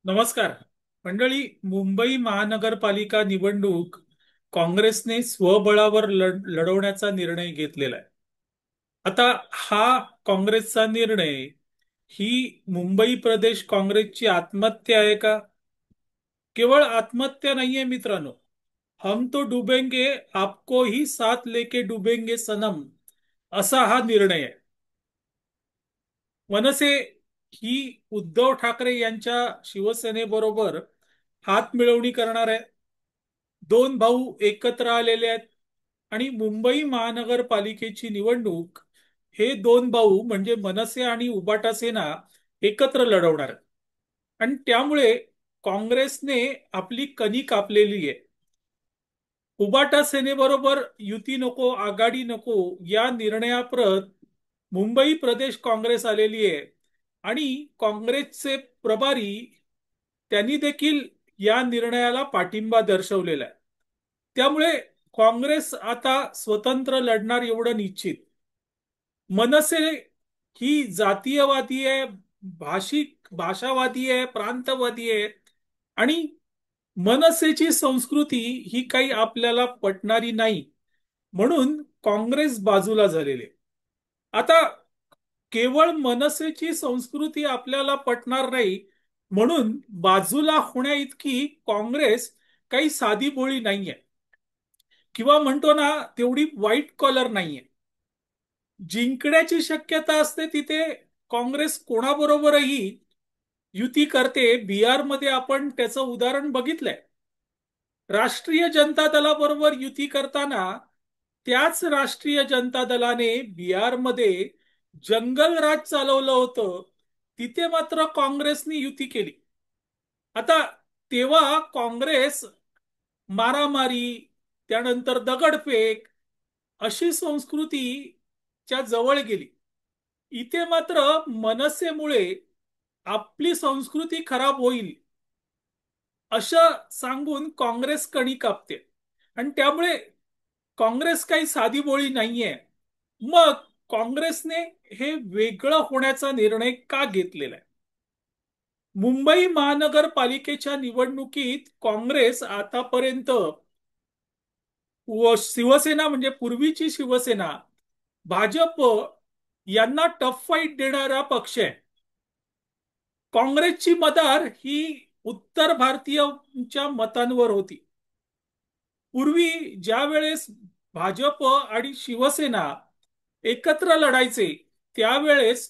नमस्कार मंडळी. मुंबई महानगरपालिका निवडणूक काँग्रेसने स्वबळावर लढवण्याचा निर्णय घेतलेला आहे. आता हा काँग्रेसचा निर्णय ही मुंबई प्रदेश काँग्रेसची आत्महत्या आहे का? केवळ आत्महत्या नाहीये मित्रांनो. हम तो डुबेंगे, आपको ही साथ लेके डुबेंगे सनम, असा हा निर्णय आहे. मनसे ही उद्धव ठाकरे यांच्या शिवसेनेबरोबर हात मिळवणी करणार आहे. दोन भाऊ एकत्र आलेले आहेत आणि मुंबई महानगरपालिकेची निवडणूक हे दोन भाऊ म्हणजे मनसे आणि उबाटा सेना एकत्र लढवणार आहेत. आणि त्यामुळे काँग्रेसने आपली कणी कापलेली आहे. उबाटा सेनेबरोबर युती नको, आघाडी नको, या निर्णयाप्रत मुंबई प्रदेश काँग्रेस आलेली आहे. आणि काँग्रेसचे प्रभारी त्यांनी देखील या निर्णयाला पाठिंबा दर्शवलेला आहे. त्यामुळे काँग्रेस आता स्वतंत्र लढणार एवढं निश्चित. मनसे ही जातीयवादी आहे, भाषावादी आहे, प्रांतवादी आहे. आणि मनसेची संस्कृती ही काही आपल्याला पटणारी नाही, म्हणून काँग्रेस बाजूला झालेली आहे. आता केवळ मनसेची संस्कृती आपल्याला पटणार नाही म्हणून बाजूला होण्या इतकी काँग्रेस काही साधी बोळी नाहीये, किंवा म्हणतो ना तेवढी व्हाईट कॉलर नाहीये. जिंकण्याची शक्यता असते तिथे काँग्रेस कोणाबरोबरही युती करते. बिहारमध्ये आपण त्याचं उदाहरण बघितलंय. राष्ट्रीय जनता दलाबरोबर युती करताना त्याच राष्ट्रीय जनता दलाने बिहारमध्ये जंगलराज चालवलं होतं. तिथे मात्र काँग्रेसने युती केली. आता तेव्हा काँग्रेस मारामारी, त्यानंतर दगडफेक, अशी संस्कृतीच्या जवळ गेली. इथे मात्र मनसेमुळे आपली संस्कृती खराब होईल असं सांगून काँग्रेस कणी कापते. आणि त्यामुळे काँग्रेस काही साधी बोळी नाहीये. मग काँग्रेसने हे वेगळं होण्याचा निर्णय का घेतलेला आहे? मुंबई महानगरपालिकेच्या निवडणुकीत काँग्रेस आतापर्यंत व शिवसेना म्हणजे पूर्वीची शिवसेना, भाजप यांना टफ फाईट देणारा पक्ष आहे. काँग्रेसची मदार ही उत्तर भारतीयांच्या मतांवर होती. पूर्वी ज्या वेळेस भाजप आणि शिवसेना एकत्र लढायचे त्यावेळेस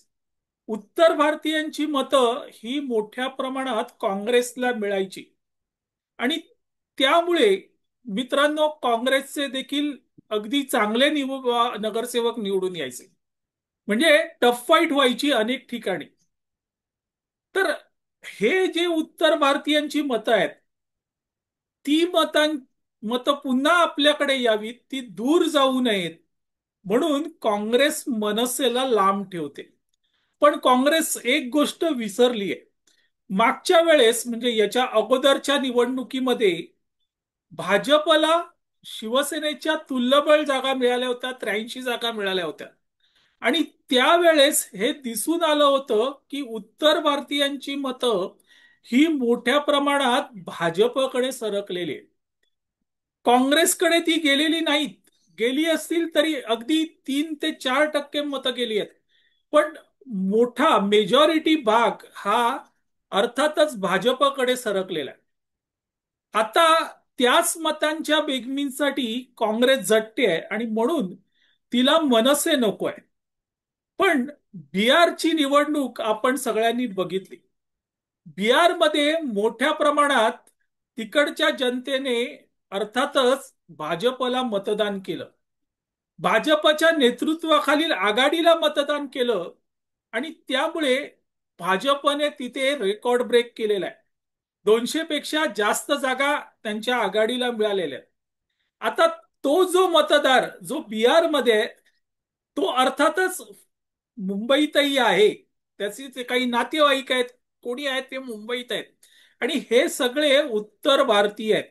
उत्तर भारतीयांची मतं ही मोठ्या प्रमाणात काँग्रेसला मिळायची. आणि त्यामुळे मित्रांनो काँग्रेसचे देखील अगदी चांगले नगरसेवक निवडून यायचे. म्हणजे टफ फाईट व्हायची अनेक ठिकाणी. तर हे जे उत्तर भारतीयांची मतं आहेत, ती मतं पुन्हा आपल्याकडे यावीत, ती दूर जाऊ नयेत म्हणून काँग्रेस मनसेला लांब ठेवते. पण काँग्रेस एक गोष्ट विसरली आहे. मागच्या वेळेस म्हणजे याच्या अगोदरच्या निवडणुकीमध्ये भाजपला शिवसेनेच्या तुल्यबळ जागा मिळाल्या होत्या, 83 जागा मिळाल्या होत्या. आणि त्यावेळेस हे दिसून आलं होतं की उत्तर भारतीयांची मतं ही मोठ्या प्रमाणात भाजपकडे सरकलेली आहेत. काँग्रेसकडे ती गेलेली नाहीत. गेली असतील तरी अगदी 3 ते 4% मतं गेली आहेत. पण मोठा मेजॉरिटी भाग हा अर्थातच भाजपकडे सरकलेला आहे. आता त्याच मतांच्या बेगमीसाठी काँग्रेस झटते आहे आणि म्हणून तिला मनसे नको आहे. पण बिहारची निवडणूक आपण सगळ्यांनी बघितली. बिहारमध्ये मोठ्या प्रमाणात तिकडच्या जनतेने अर्थातच भाजपला मतदान केलं. भाजपच्या नेतृत्वाखालील आघाडीला मतदान केलं. आणि त्यामुळे भाजपने तिथे रेकॉर्ड ब्रेक केलेला आहे. 200 पेक्षा जास्त जागा त्यांच्या आघाडीला मिळालेल्या आहेत. आता तो जो मतदार जो बिहारमध्ये आहे, तो अर्थातच मुंबईतही आहे. त्याचे जे काही नातेवाईक आहेत, कोणी आहेत, ते मुंबईत आहेत. आणि हे सगळे उत्तर भारतीय आहेत.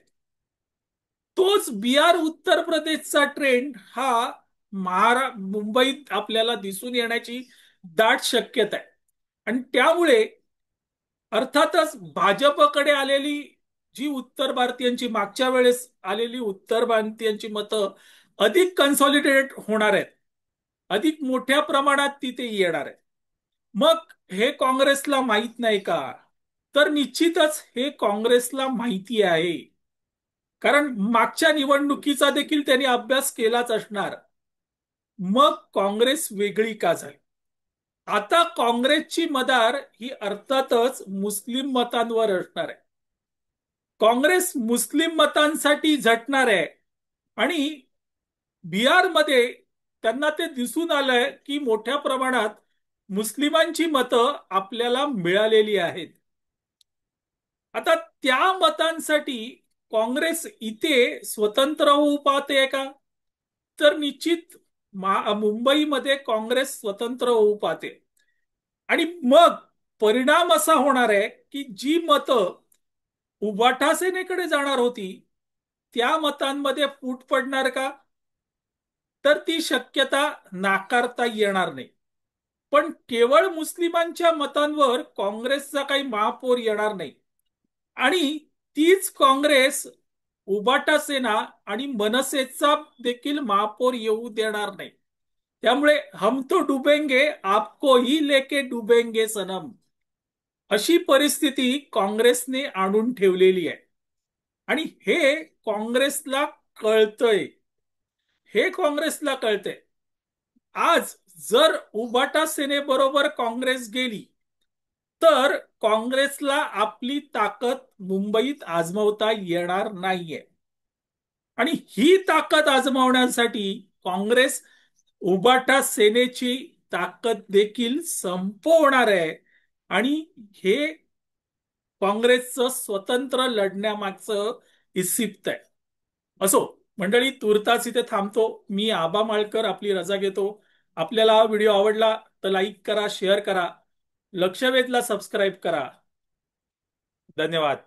तोच बिहार उत्तर प्रदेशचा ट्रेंड हा मुंबईत आपल्याला दिसून येण्याची दाट शक्यता आहे. आणि त्यामुळे अर्थातच भाजपकडे आलेली जी उत्तर भारतीयांची मागच्या वेळेस आलेली उत्तर भारतीयांची मतं अधिक कन्सॉलिडेट होणार आहेत, अधिक मोठ्या प्रमाणात तिथे येणार आहेत. मग हे काँग्रेसला माहित नाही का? तर निश्चितच हे काँग्रेसला माहिती आहे. कारण मागच्या निवडणुकीचा देखील त्यांनी अभ्यास केलाच असणार. मग काँग्रेस वेगळी का झाली? आता काँग्रेसची मदार ही अर्थातच मुस्लिम मतांवर असणार आहे. काँग्रेस मुस्लिम मतांसाठी झटणार आहे. आणि बिहारमध्ये त्यांना ते दिसून आलंय की मोठ्या प्रमाणात मुस्लिमांची मतं आपल्याला मिळालेली आहेत. आता त्या मतांसाठी काँग्रेस इथे स्वतंत्र होऊ पाहते का? तर निश्चित मुंबईमध्ये काँग्रेस स्वतंत्र होऊ पाहते. आणि मग परिणाम असा होणार आहे की जी मतं उबाटा सेनेकडे जाणार होती त्या मतांमध्ये फूट पडणार का? तर ती शक्यता नाकारता येणार नाही. पण केवळ मुस्लिमांच्या मतांवर काँग्रेसचा काही महापौर येणार नाही. आणि तीच काँग्रेस उबाटा सेना आणि मनसेचा देखील महापौर येऊ देणार नाही. त्यामुळे हम तो डुबेंगे आपको ही लेके डुबेंगे सनम, अशी परिस्थिती काँग्रेसने आणून ठेवलेली आहे. आणि हे काँग्रेसला कळतंय. हे काँग्रेसला कळतंय. आज जर उबाटा सेनेबरोबर काँग्रेस गेली तर काँग्रेसला आपली ताकद मुंबईत आजमावता येणार नाहीये. आणि ही ताकद आजमावण्यासाठी काँग्रेस उबाटा सेनेची ताकद देखील संपवणार आहे. आणि हे काँग्रेसचं स्वतंत्र लढण्यामागचं इसिप्त आहे. असो मंडळी, तुर्तास इथे थांबतो. मी आबा माळकर आपली रजा घेतो. आपल्याला हा व्हिडिओ आवडला तर लाईक करा, शेअर करा, लक्षवेधला सबस्क्राईब करा. धन्यवाद.